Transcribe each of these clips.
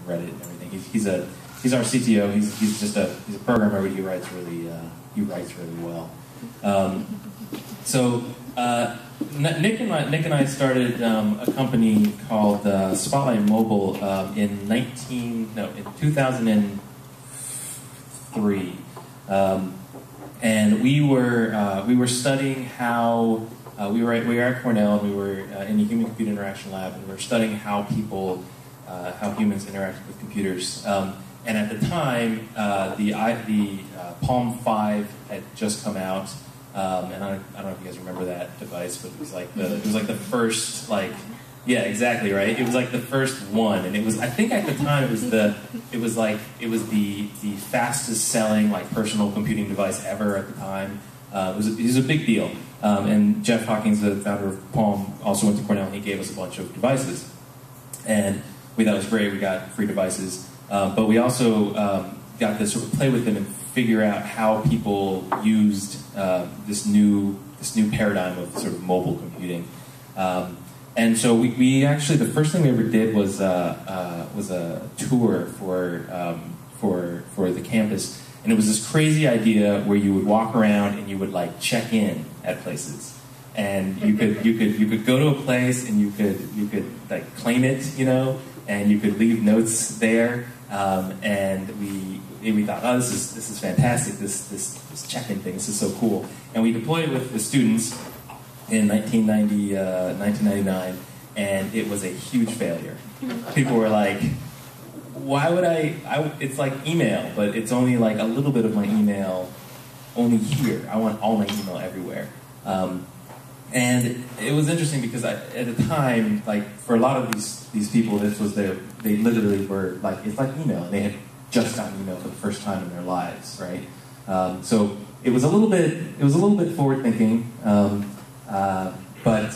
Reddit and everything. He's our CTO. He's a programmer, but he writes really well. Nick and I started a company called Spotlight Mobile in 2003, and we were studying how we were at Cornell. And we were in the Human Computer Interaction Lab, and we were studying how humans interact with computers. And at the time, the Palm 5 had just come out. And I don't know if you guys remember that device, but it was like the first, yeah, exactly, right. It was like the first one, and I think at the time it was the fastest selling personal computing device ever at the time. It was a big deal. And Jeff Hawkins, the founder of Palm, also went to Cornell, and he gave us a bunch of devices, and we thought it was great. We got free devices, but we also got to sort of play with them and figure out how people used this new paradigm of sort of mobile computing. And so we actually, the first thing we ever did was a tour for the campus, and it was this crazy idea where you would walk around and you would check in at places, and you could go to a place and you could claim it, and you could leave notes there, and we thought, oh, this is fantastic, this check-in thing, this is so cool. And we deployed it with the students in 1999, and it was a huge failure. People were like, why would it's like email, but it's only a little bit of my email only here. I want all my email everywhere. And it was interesting because at the time, for a lot of these people, they literally were it's like email, and they had just gotten email for the first time in their lives, right? So it was a little bit forward thinking, but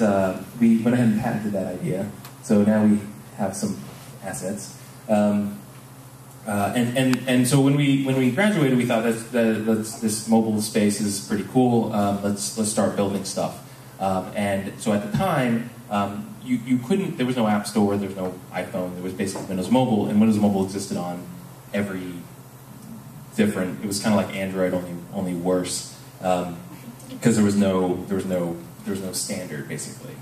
we went ahead and patented that idea. So now we have some assets, and so when we graduated, we thought this mobile space is pretty cool. Let's start building stuff. And so at the time, you couldn't. There was no App Store. There was no iPhone. There was basically Windows Mobile, and Windows Mobile existed on every different. It was kind of like Android, only worse, because there was no standard basically.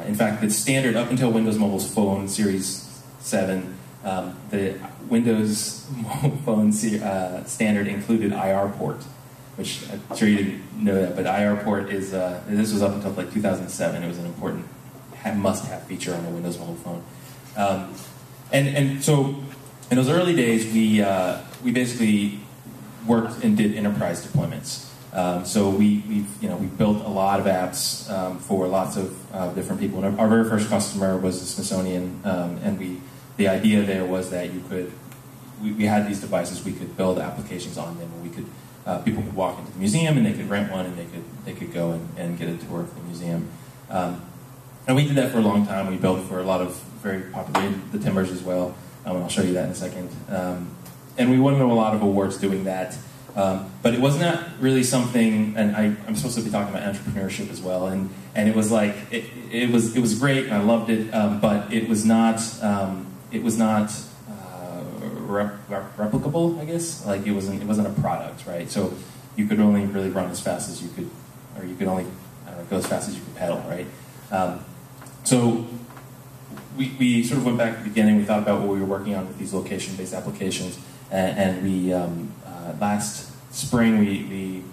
In fact, the standard up until Windows Mobile's Phone Series 7, the Windows Phone standard included IR port, which I'm sure you didn't know that, but IR port is, this was up until 2007, it was an important must-have feature on a Windows Mobile phone. And so in those early days, we basically worked and did enterprise deployments. So we built a lot of apps for lots of different people. And our very first customer was the Smithsonian, and the idea there was that we had these devices, we could build applications on them, and we could people could walk into the museum and they could rent one, and they could go and get a tour of the museum. And we did that for a long time. We built for a lot of very popular, the Timbers as well, and I'll show you that in a second. And we won a lot of awards doing that. But it was not really something, and I'm supposed to be talking about entrepreneurship as well, and it was it was great, and I loved it, but it was not replicable, I guess. It wasn't a product, right? So you could only really run as fast as you could, or you could only go as fast as you could pedal, right? So we sort of went back to the beginning. We thought about what we were working on with these location-based applications, and we last spring we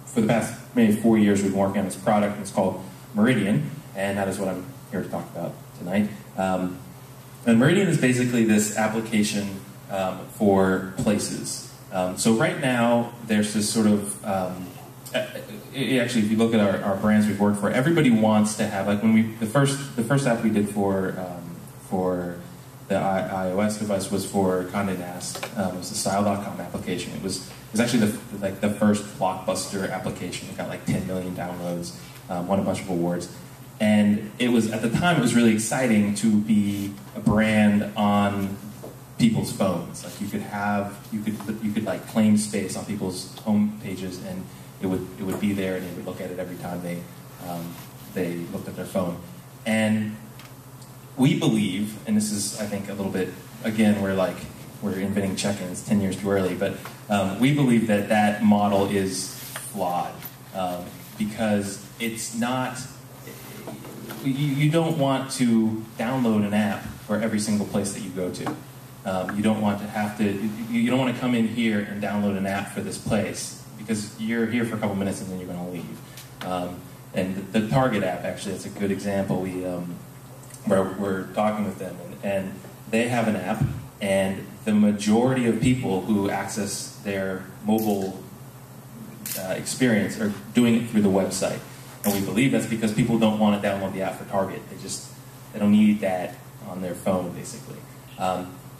for the past maybe 4 years we've been working on this product, and it's called Meridian, and that is what I'm here to talk about tonight. And Meridian is basically this application for places. So right now there's this sort of actually, if you look at our brands we've worked for, everybody wants to have the first app we did for the iOS device was for Condé Nast. It was the Style.com application. It was actually the first blockbuster application. It got 10 million downloads, won a bunch of awards, and it was at the time it was really exciting to be a brand on people's phones. You could claim space on people's home pages, and it would be there, and they would look at it every time they looked at their phone. And we believe, and this is, I think, a little bit, again, we're inventing check-ins 10 years too early, but we believe that that model is flawed because it's not, you don't want to download an app for every single place that you go to. You don't want to have to, you don't want to come in here and download an app for this place because you're here for a couple minutes and then you're going to leave. And the Target app, actually, that's a good example. We're talking with them, and they have an app, and the majority of people who access their mobile experience are doing it through the website. And we believe that's because people don't want to download the app for Target. They don't need that on their phone, basically.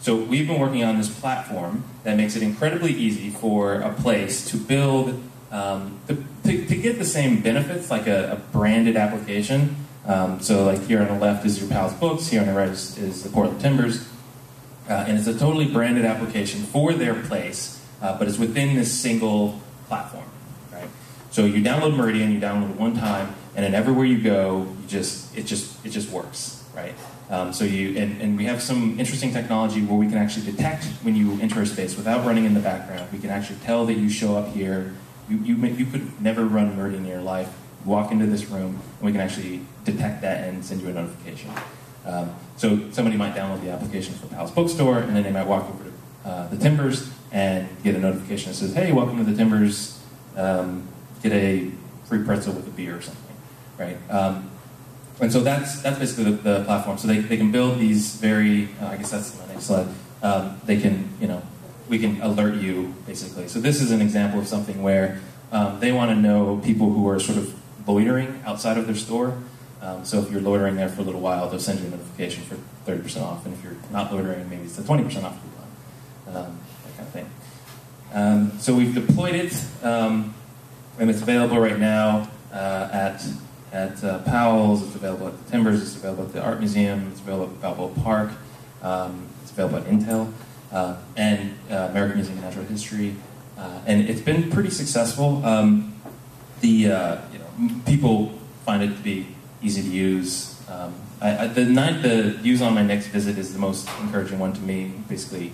So we've been working on this platform that makes it incredibly easy for a place to build, to get the same benefits like a branded application. So like here on the left is your Pals Books, here on the right is the Portland Timbers. And it's a totally branded application for their place, but it's within this single platform, right? So you download Meridian, you download it one time, and then everywhere you go, it just works, right? So and we have some interesting technology where we can actually detect when you enter a space without running in the background. We can actually tell that you show up here. You could never run Meridian in your life. You walk into this room, and we can actually detect that and send you a notification. So somebody might download the application for Pal's Bookstore, and then they might walk over to the Timbers and get a notification that says, "Hey, welcome to the Timbers. Get a free pretzel with a beer," or something, right? And so that's basically the platform. So they can build these very, I guess that's my next slide. They can, we can alert you, basically. So this is an example of something where they want to know people who are sort of loitering outside of their store. So if you're loitering there for a little while, they'll send you a notification for 30% off. And if you're not loitering, maybe it's a 20% off coupon, that kind of thing. So we've deployed it, and it's available right now at Powell's, it's available at the Timbers, it's available at the Art Museum, it's available at Balboa Park, it's available at Intel, and American Museum of Natural History, and it's been pretty successful. People find it to be easy to use. The use on my next visit is the most encouraging one to me. Basically,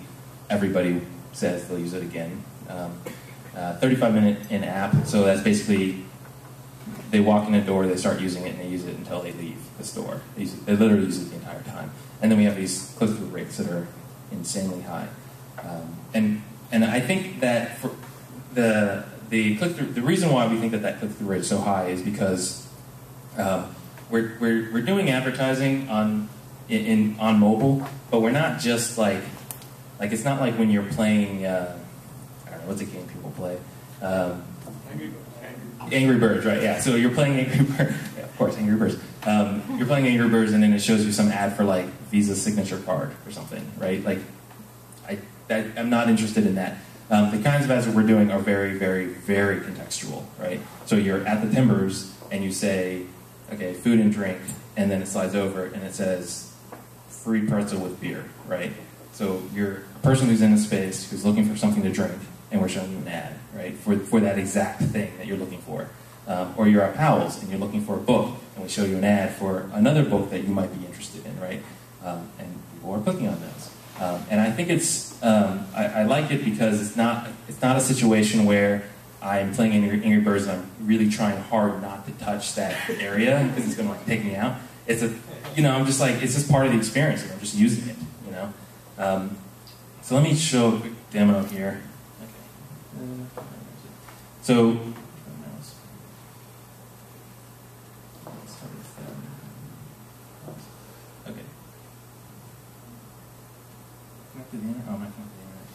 everybody says they'll use it again. 35-minute in-app, so that's basically they walk in the door, they start using it, and they use it until they leave the store. They literally use it the entire time. And then we have these click-through rates that are insanely high. And I think that for the click-through, the reason why we think that click-through rate is so high is because we're doing advertising on mobile, but we're not just like it's not like when you're playing I don't know what's a game people play. Angry Birds, right? Yeah. So you're playing Angry Birds. Yeah, of course, Angry Birds. You're playing Angry Birds, and then it shows you some ad for like Visa signature card or something, right? Like, I'm not interested in that. The kinds of ads that we're doing are very, very, very contextual, right? So you're at the Timbers, and you say, okay, food and drink, and then it slides over, and it says free pretzel with beer, right? So you're a person who's in a space who's looking for something to drink, and we're showing you an ad, right, for that exact thing that you're looking for. Or you're at Powell's, and you're looking for a book, and we show you an ad for another book that you might be interested in, right? And people are clicking on those. And I think I like it because it's not a situation where I'm playing Angry Birds and I'm really trying hard not to touch that area because it's going to take me out. I'm just like, it's just part of the experience, and I'm just using it, So let me show a quick demo here. So, okay. Connect to the internet. Oh, I'm not connected to the internet.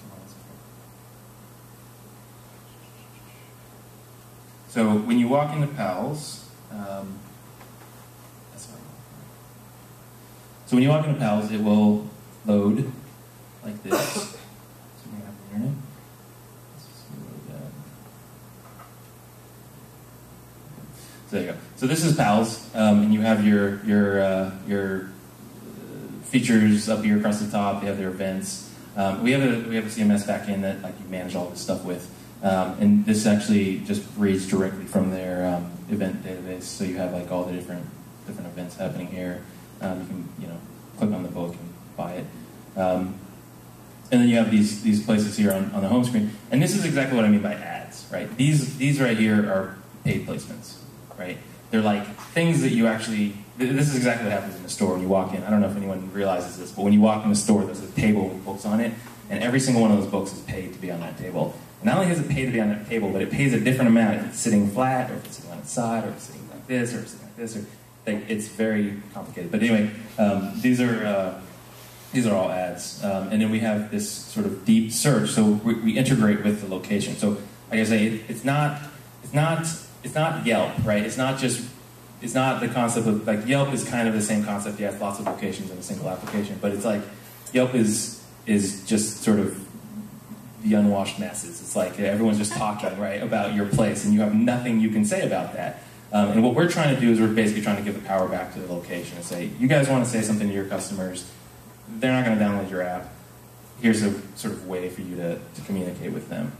So when you walk into Pals, so when you walk into Pals, it will load like this. So we have the internet. So there you go. So this is Pals, and you have your features up here across the top. You have their events. We have a CMS backend that you manage all this stuff with, and this actually just reads directly from their event database. So you have all the different events happening here. You can click on the book and buy it. And then you have these places here on the home screen. And this is exactly what I mean by ads, right? These right here are paid placements, right? They're like things that you actually, this is exactly what happens in the store when you walk in. I don't know if anyone realizes this, but when you walk in the store, there's a table with books on it, and every single one of those books is paid to be on that table. And not only is it paid to be on that table, but it pays a different amount if it's sitting flat, or if it's sitting on its side, or if it's sitting like this, or if it's sitting like this, or like, it's very complicated. But anyway, these are all ads. And then we have this sort of deep search, so we integrate with the location. So like I say, it's not Yelp, right? It's not the concept of, like, Yelp is kind of the same concept. You have lots of locations in a single application, but it's like Yelp is just sort of the unwashed masses. It's like everyone's just talking, right, about your place, and you have nothing you can say about that. And what we're trying to do is we're basically trying to give the power back to the location and say, you guys want to say something to your customers, they're not going to download your app. Here's a sort of way for you to communicate with them.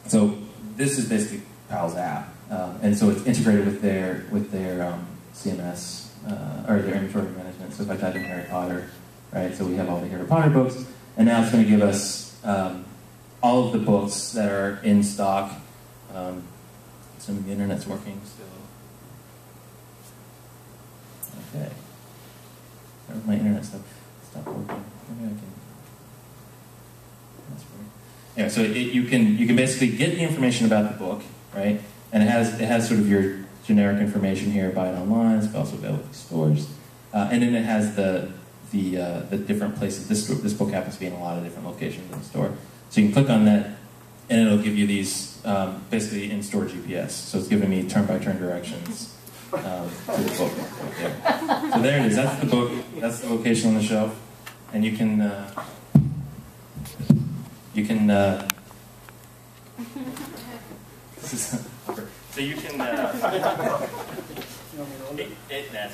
So this is basically Pal's app, and so it's integrated with their CMS or their inventory management. So if I type in Harry Potter, right? So we have all the Harry Potter books, and now it's going to give us all of the books that are in stock. Some of the internet's working still. Okay. Where's my internet stuff? Stop working. Maybe I can. That's weird. Yeah. So you can basically get the information about the book, right? And it has sort of your generic information here. Buy it online. It's also available at stores. And then it has the different places. This book happens to be in a lot of different locations in the store. So you can click on that, and it'll give you these basically in-store GPS. So it's giving me turn-by-turn directions to the book right there. So there it is. That's the book. That's the location on the shelf, and you can so you can. That's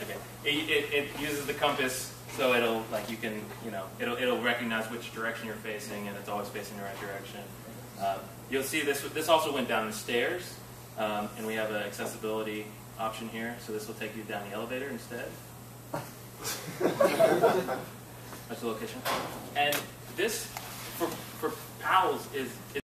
okay. It uses the compass. So it'll, like, you can, it'll recognize which direction you're facing, and it's always facing the right direction. You'll see this also went down the stairs, and we have an accessibility option here, so this will take you down the elevator instead. That's the location. And this, for Powell's, is